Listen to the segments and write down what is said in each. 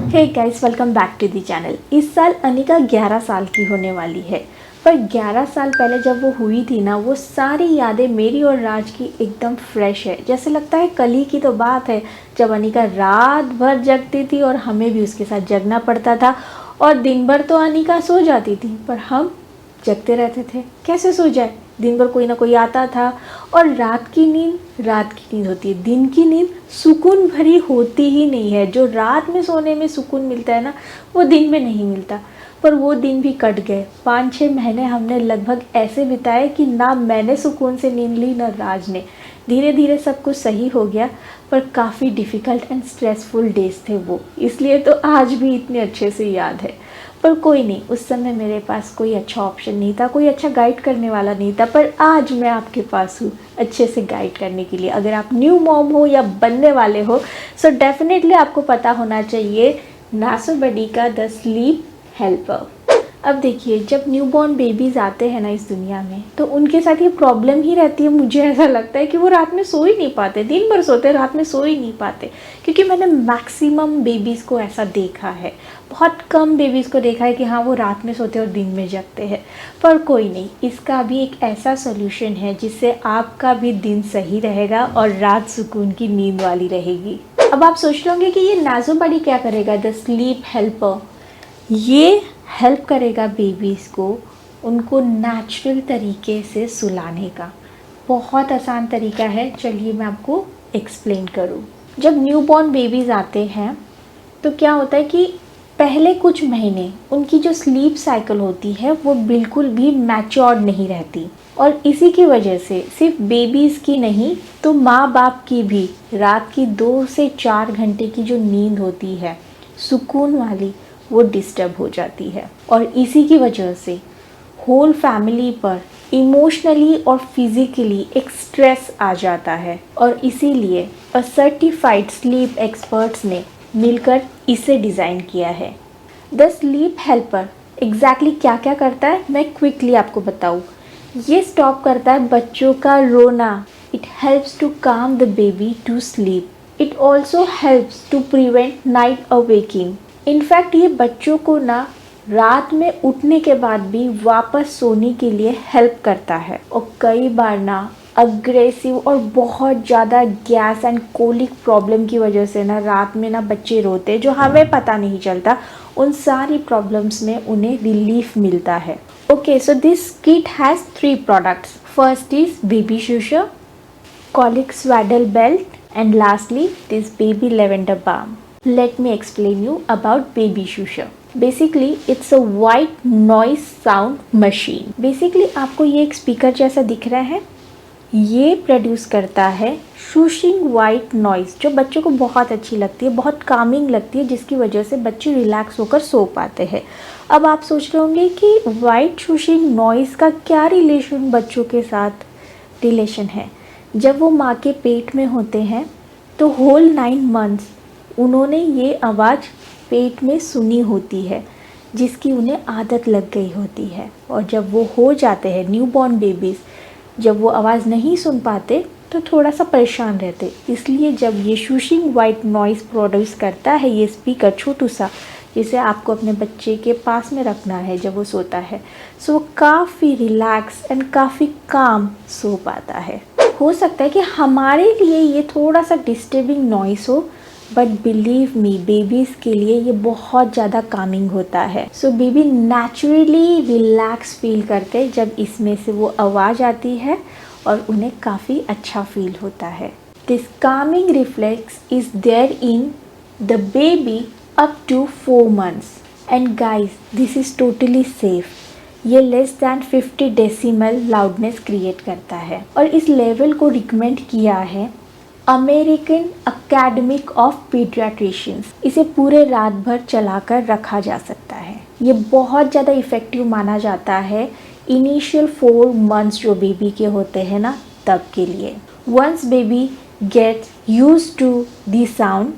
Hey guys, welcome back to the channel. इस साल अनिका 11 साल की होने वाली है। पर 11 साल पहले जब वो हुई थी ना, वो सारी यादें मेरी और राज की एकदम फ्रेश है। जैसे लगता है कल ही की तो बात है जब अनिका रात भर जगती थी और हमें भी उसके साथ जगना पड़ता था। और दिन भर तो अनिका सो जाती थी पर हम जगते रहते थे। कैसे सो जाए, दिन भर कोई ना कोई आता था। और रात की नींद होती है, दिन की नींद सुकून भरी होती ही नहीं है। जो रात में सोने में सुकून मिलता है ना, वो दिन में नहीं मिलता। पर वो दिन भी कट गए। 5-6 महीने हमने लगभग ऐसे बिताए कि ना मैंने सुकून से नींद ली ना राज ने। धीरे धीरे सब कुछ सही हो गया, पर काफ़ी डिफ़िकल्ट एंड स्ट्रेसफुल डेज थे वो, इसलिए तो आज भी इतने अच्छे से याद है। पर कोई नहीं, उस समय मेरे पास कोई अच्छा ऑप्शन नहीं था, कोई अच्छा गाइड करने वाला नहीं था। पर आज मैं आपके पास हूँ अच्छे से गाइड करने के लिए। अगर आप न्यू मॉम हो या बनने वाले हो, सो डेफिनेटली आपको पता होना चाहिए नासोबडी का द स्लीप हेल्पर। अब देखिए, जब न्यूबॉर्न बेबीज़ आते हैं ना इस दुनिया में, तो उनके साथ ये प्रॉब्लम ही रहती है। मुझे ऐसा लगता है कि वो रात में सो ही नहीं पाते, दिन भर सोते रात में सो ही नहीं पाते। क्योंकि मैंने मैक्सिमम बेबीज़ को ऐसा देखा है, बहुत कम बेबीज़ को देखा है कि हाँ वो रात में सोते और दिन में जगते हैं। पर कोई नहीं, इसका भी एक ऐसा सोल्यूशन है जिससे आपका भी दिन सही रहेगा और रात सुकून की नींद वाली रहेगी। अब आप सोच लोगे कि ये नासोबडी क्या करेगा, द स्लीप हेल्पर। ये हेल्प करेगा बेबीज़ को उनको नेचुरल तरीके से सुलाने का। बहुत आसान तरीका है, चलिए मैं आपको एक्सप्लेन करूँ। जब न्यूबॉर्न बेबीज़ आते हैं तो क्या होता है कि पहले कुछ महीने उनकी जो स्लीप साइकिल होती है वो बिल्कुल भी मैच्योर्ड नहीं रहती। और इसी की वजह से सिर्फ बेबीज़ की नहीं तो माँ बाप की भी रात की 2 से 4 घंटे की जो नींद होती है सुकून वाली, वो डिस्टर्ब हो जाती है। और इसी की वजह से होल फैमिली पर इमोशनली और फिज़िकली एक स्ट्रेस आ जाता है। और इसीलिए सर्टिफाइड स्लीप एक्सपर्ट्स ने मिलकर इसे डिज़ाइन किया है। द स्लीप हेल्पर एग्जैक्टली क्या क्या करता है मैं क्विकली आपको बताऊँ। ये स्टॉप करता है बच्चों का रोना। It helps to calm the baby to sleep. It also helps to prevent night awakening. In fact ये बच्चों को ना रात में उठने के बाद भी वापस सोने के लिए हेल्प करता है। और कई बार ना अग्रेसिव और बहुत ज़्यादा गैस एंड कोलिक प्रॉब्लम की वजह से ना रात में ना बच्चे रोते जो हमें पता नहीं चलता। उन सारी प्रॉब्लम्स में उन्हें रिलीफ मिलता है। Okay, so this kit has 3 products. First is baby shusher, colic swaddle belt, and lastly this baby lavender balm. Let me explain you about baby shusher. Basically it's a white noise sound machine. Basically आपको ये एक speaker जैसा दिख रहा है, ये produce करता है शूशिंग वाइट नॉइज़ जो बच्चों को बहुत अच्छी लगती है, बहुत कामिंग लगती है, जिसकी वजह से बच्चे रिलैक्स होकर सो पाते हैं। अब आप सोच रहे होंगे कि वाइट शूशिंग नॉइज़ का क्या रिलेशन बच्चों के साथ रिलेशन है। जब वो माँ के पेट में होते हैं तो होल 9 मंथ्स उन्होंने ये आवाज़ पेट में सुनी होती है, जिसकी उन्हें आदत लग गई होती है। और जब वो हो जाते हैं न्यूबॉर्न बेबीज़, जब वो आवाज़ नहीं सुन पाते तो थोड़ा सा परेशान रहते। इसलिए जब ये शूशिंग वाइट नॉइज़ प्रोड्यूस करता है ये स्पीकर छोटू सा, जिसे आपको अपने बच्चे के पास में रखना है जब वो सोता है, सो वो काफ़ी रिलैक्स एंड काफ़ी काम सो पाता है। हो सकता है कि हमारे लिए ये थोड़ा सा डिस्टर्बिंग नॉइस हो, बट बिलीव मी बेबीज़ के लिए ये बहुत ज़्यादा कामिंग होता है। So baby naturally relax feel करते जब इसमें से वो आवाज़ आती है और उन्हें काफ़ी अच्छा फील होता है। This calming reflex is there in the baby up to 4 months and guys this is totally safe. ये less than 50 decimal loudness create करता है और इस लेवल को रिकमेंड किया है अमेरिकन अकेडमिक ऑफ पीडियाट्रिशियंस। इसे पूरे रात भर चलाकर रखा जा सकता है। ये बहुत ज़्यादा इफ़ेक्टिव माना जाता है इनिशियल 4 months जो बेबी के होते हैं ना तब के लिए। Once baby gets use to the sound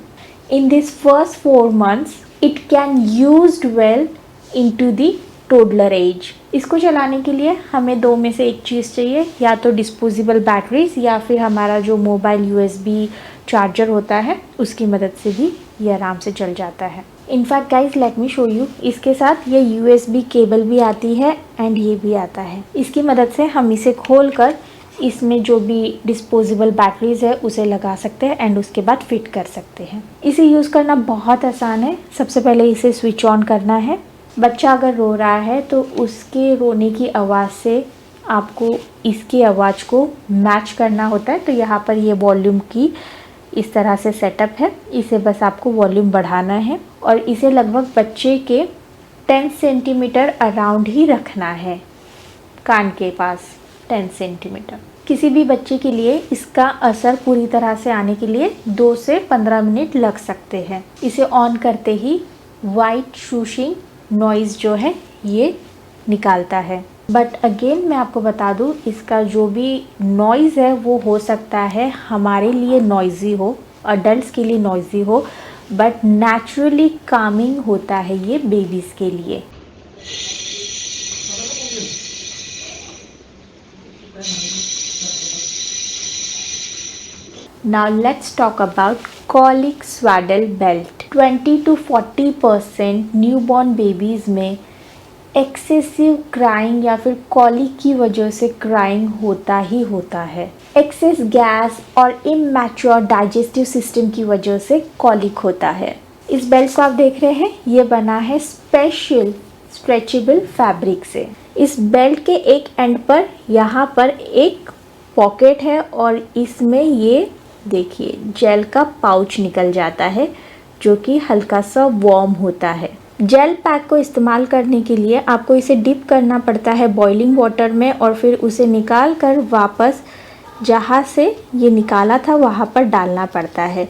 in this first 4 months it can used well into the toddler age. इसको चलाने के लिए हमें 2 में से एक चीज़ चाहिए, या तो डिस्पोजेबल बैटरीज या फिर हमारा जो मोबाइल USB चार्जर होता है उसकी मदद से भी ये आराम से जल जाता है। In fact guys let me show you, इसके साथ ये USB केबल भी आती है एंड ये भी आता है। इसकी मदद से हम इसे खोल कर इसमें जो भी डिस्पोजेबल बैटरीज है उसे लगा सकते हैं एंड उसके बाद फिट कर सकते हैं। इसे यूज़ करना बहुत आसान है। सबसे पहले इसे स्विच ऑन करना है। बच्चा अगर रो रहा है तो उसके रोने की आवाज़ से आपको इसकी आवाज़ को मैच करना होता है। तो यहाँ पर ये वॉल्यूम की इस तरह से सेटअप है। इसे बस आपको वॉल्यूम बढ़ाना है और इसे लगभग बच्चे के 10 सेंटीमीटर अराउंड ही रखना है, कान के पास 10 सेंटीमीटर। किसी भी बच्चे के लिए इसका असर पूरी तरह से आने के लिए 2 से 15 मिनट लग सकते हैं। इसे ऑन करते ही वाइट शूशिंग नॉइज़ जो है ये निकालता है। बट अगेन मैं आपको बता दूं, इसका जो भी नॉइज़ है वो हो सकता है हमारे लिए नॉइज़ी हो, अडल्ट्स के लिए नॉइज़ी हो, बट नेचुरली कामिंग होता है ये बेबीज़ के लिए। Now let's talk about colic swaddle belt। 20 to 40% newborn babies में एक्सेसिव क्राइंग या फिर कॉलिक की वजह से क्राइंग होता ही होता है। एक्सेस गैस और इमैच्योर डाइजेस्टिव सिस्टम की वजह से कॉलिक होता है। इस बेल्ट को आप देख रहे हैं, ये बना है स्पेशल स्ट्रेचेबल फैब्रिक से। इस बेल्ट के एक एंड पर यहाँ पर एक पॉकेट है और इसमें ये देखिए जेल का पाउच निकल जाता है जो कि हल्का सा वार्म होता है। जेल पैक को इस्तेमाल करने के लिए आपको इसे डिप करना पड़ता है बॉइलिंग वाटर में और फिर उसे निकाल कर वापस जहाँ से ये निकाला था वहाँ पर डालना पड़ता है।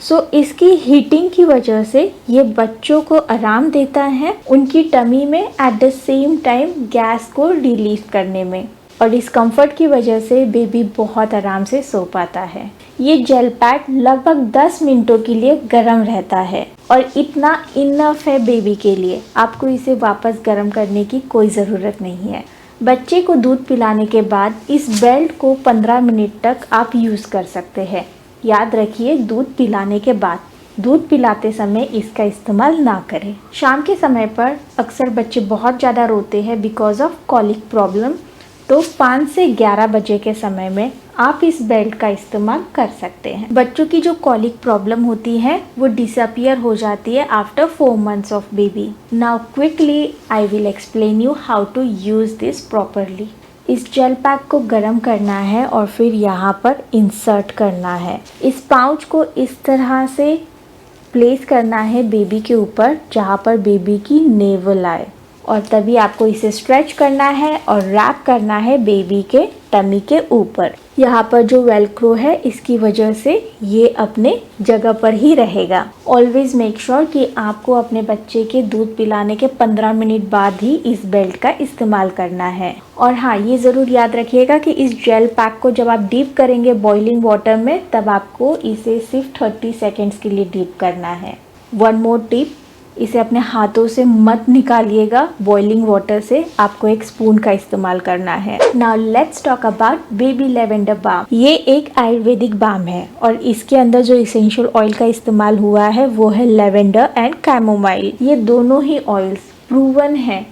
सो इसकी हीटिंग की वजह से ये बच्चों को आराम देता है उनकी टमी में, at the same time gas को रिलीज करने में, और इस कंफर्ट की वजह से बेबी बहुत आराम से सो पाता है। ये जेल पैड लगभग 10 मिनटों के लिए गर्म रहता है और इतना इनफ है बेबी के लिए। आपको इसे वापस गर्म करने की कोई ज़रूरत नहीं है। बच्चे को दूध पिलाने के बाद इस बेल्ट को 15 मिनट तक आप यूज़ कर सकते हैं। याद रखिए, दूध पिलाने के बाद, दूध पिलाते समय इसका इस्तेमाल ना करें। शाम के समय पर अक्सर बच्चे बहुत ज़्यादा रोते हैं बिकॉज ऑफ कॉलिक प्रॉब्लम, तो 5 से 11 बजे के समय में आप इस बेल्ट का इस्तेमाल कर सकते हैं। बच्चों की जो कॉलिक प्रॉब्लम होती है वो डिसअपियर हो जाती है after 4 months of baby. Now quickly I will explain you how to use this properly. इस जेल पैक को गर्म करना है और फिर यहाँ पर इंसर्ट करना है। इस पाउच को इस तरह से प्लेस करना है बेबी के ऊपर जहाँ पर बेबी की नेवल आए, और तभी आपको इसे स्ट्रेच करना है और रैप करना है बेबी के टमी के ऊपर। यहाँ पर जो वेलक्रो है इसकी वजह से ये अपने जगह पर ही रहेगा। ऑलवेज मेक श्योर कि आपको अपने बच्चे के दूध पिलाने के 15 मिनट बाद ही इस बेल्ट का इस्तेमाल करना है। और हाँ, ये ज़रूर याद रखिएगा कि इस जेल पैक को जब आप डीप करेंगे बॉइलिंग वाटर में, तब आपको इसे सिर्फ 30 सेकेंड्स के लिए डीप करना है। वन मोर टिप, इसे अपने हाथों से मत निकालिएगा बॉइलिंग वाटर से, आपको एक स्पून का इस्तेमाल करना है। Now let's talk about baby lavender balm. ये एक आयुर्वेदिक बाम है और इसके अंदर जो इसेंशियल ऑयल का इस्तेमाल हुआ है वो है लेवेंडर एंड कैमोमाइल। ये दोनों ही ऑयल्स प्रूवन है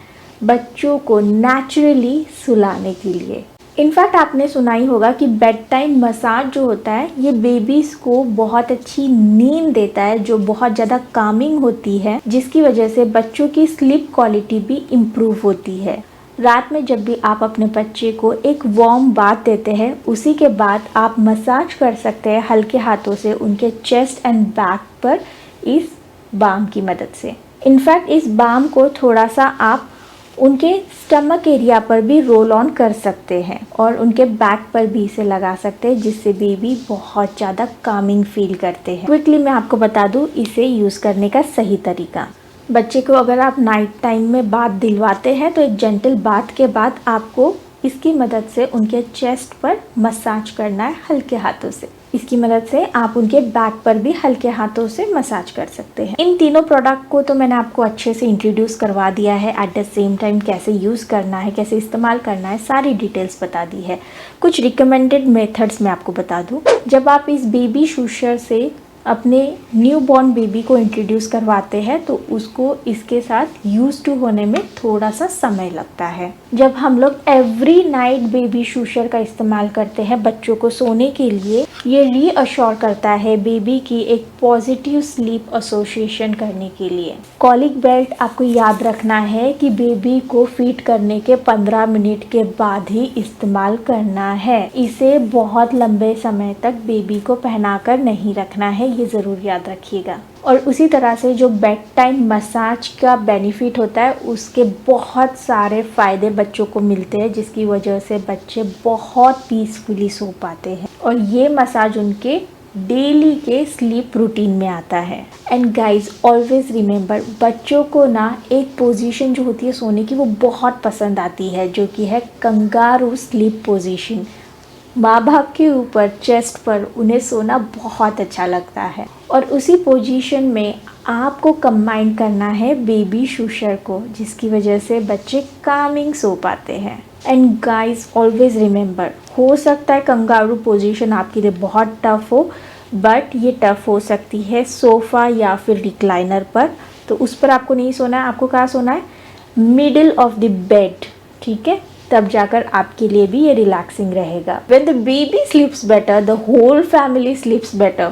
बच्चों को नेचुरली सुलाने के लिए। इनफैक्ट आपने सुना ही होगा कि बेड टाइम मसाज जो होता है ये बेबीज़ को बहुत अच्छी नींद देता है, जो बहुत ज़्यादा कामिंग होती है, जिसकी वजह से बच्चों की स्लीप क्वालिटी भी इम्प्रूव होती है। रात में जब भी आप अपने बच्चे को एक वार्म बाथ देते हैं, उसी के बाद आप मसाज कर सकते हैं हल्के हाथों से उनके चेस्ट एंड बैक पर इस बाम की मदद से। इनफैक्ट इस बाम को थोड़ा सा आप उनके स्टमक एरिया पर भी रोल ऑन कर सकते हैं और उनके बैक पर भी इसे लगा सकते हैं, जिससे बेबी बहुत ज़्यादा कामिंग फील करते हैं। क्विकली मैं आपको बता दूं इसे यूज़ करने का सही तरीका। बच्चे को अगर आप नाइट टाइम में बाथ दिलवाते हैं तो एक जेंटल बाथ के बाद आपको इसकी मदद से उनके चेस्ट पर मसाज करना है हल्के हाथों से। इसकी मदद से आप उनके बैक पर भी हल्के हाथों से मसाज कर सकते हैं। इन तीनों प्रोडक्ट को तो मैंने आपको अच्छे से इंट्रोड्यूस करवा दिया है। एट द सेम टाइम कैसे यूज़ करना है, कैसे इस्तेमाल करना है, सारी डिटेल्स बता दी है। कुछ रिकमेंडेड मेथड्स मैं आपको बता दूं। जब आप इस बेबी शूशर से अपने न्यू बॉर्न बेबी को इंट्रोड्यूस करवाते हैं तो उसको इसके साथ यूज टू होने में थोड़ा सा समय लगता है। जब हम लोग एवरी नाइट बेबी शूशर का इस्तेमाल करते हैं बच्चों को सोने के लिए, ये रीअश्योर करता है बेबी की एक पॉजिटिव स्लीप एसोसिएशन करने के लिए। कॉलिक बेल्ट आपको याद रखना है कि बेबी को फीड करने के 15 मिनट के बाद ही इस्तेमाल करना है। इसे बहुत लंबे समय तक बेबी को पहनाकर नहीं रखना है, ये ज़रूर याद रखिएगा। और उसी तरह से जो बेड टाइम मसाज का बेनिफिट होता है उसके बहुत सारे फ़ायदे बच्चों को मिलते हैं, जिसकी वजह से बच्चे बहुत पीसफुली सो पाते हैं। और ये मसाज उनके डेली के स्लीप रूटीन में आता है। एंड गाइज ऑलवेज रिमेंबर, बच्चों को ना एक पोजीशन जो होती है सोने की वो बहुत पसंद आती है, जो कि है कंगारू स्लीप पोजीशन। माँ बाप के ऊपर चेस्ट पर उन्हें सोना बहुत अच्छा लगता है और उसी पोजीशन में आपको कंबाइन करना है बेबी शूशर को, जिसकी वजह से बच्चे कामिंग सो पाते हैं। एंड गाइस ऑलवेज रिमेंबर, हो सकता है कंगारू पोजीशन आपके लिए बहुत टफ हो, बट ये टफ हो सकती है सोफ़ा या फिर रिक्लाइनर पर। तो उस पर आपको नहीं सोना है, आपको कहाँ सोना है? मिडिल ऑफ द बेड, ठीक है? तब जाकर आपके लिए भी ये रिलैक्सिंग रहेगा। When the baby sleeps better, the whole family sleeps better,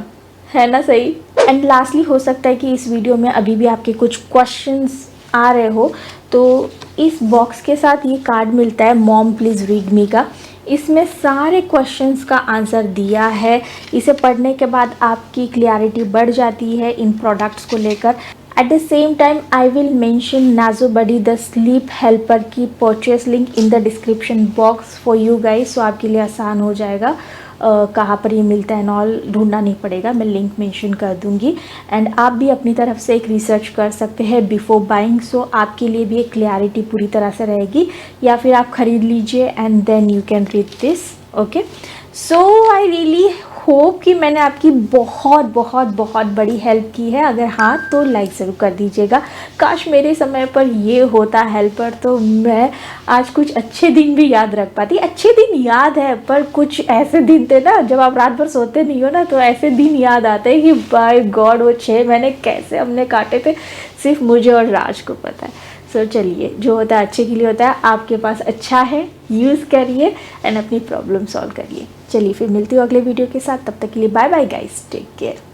है ना सही? एंड लास्टली हो सकता है कि इस वीडियो में अभी भी आपके कुछ क्वेश्चंस आ रहे हो, तो इस बॉक्स के साथ ये कार्ड मिलता है मॉम प्लीज़ रीड मी का। इसमें सारे क्वेश्चंस का आंसर दिया है। इसे पढ़ने के बाद आपकी क्लियरिटी बढ़ जाती है इन प्रोडक्ट्स को लेकर। At the same time, I will mention Nazobuddy the sleep helper की purchase link in the description box for you guys. So आपके लिए आसान हो जाएगा, कहाँ पर ये मिलता है नॉल ढूंढना नहीं पड़ेगा, मैं लिंक मेंशन कर दूंगी। एंड आप भी अपनी तरफ से एक रिसर्च कर सकते हैं बिफोर बाइंग, सो आपके लिए भी एक क्लियरिटी पूरी तरह से रहेगी। या फिर आप ख़रीद लीजिए and then you can read this. Okay, so I really hope कि मैंने आपकी बहुत बहुत बहुत बड़ी हेल्प की है। अगर हाँ तो लाइक ज़रूर कर दीजिएगा। काश मेरे समय पर ये होता हेल्पर, तो मैं आज कुछ अच्छे दिन भी याद रख पाती। अच्छे दिन याद है, पर कुछ ऐसे दिन थे ना जब आप रात भर सोते नहीं हो ना, तो ऐसे दिन याद आते हैं कि बाय गॉड वो 6 महीने कैसे हमने काटे थे, सिर्फ मुझे और राज को पता है। सो चलिए, जो होता है अच्छे के लिए होता है। आपके पास अच्छा है, यूज़ करिए एंड अपनी प्रॉब्लम सॉल्व करिए। चलिए फिर मिलती हूँ अगले वीडियो के साथ, तब तक के लिए bye bye guys, take care.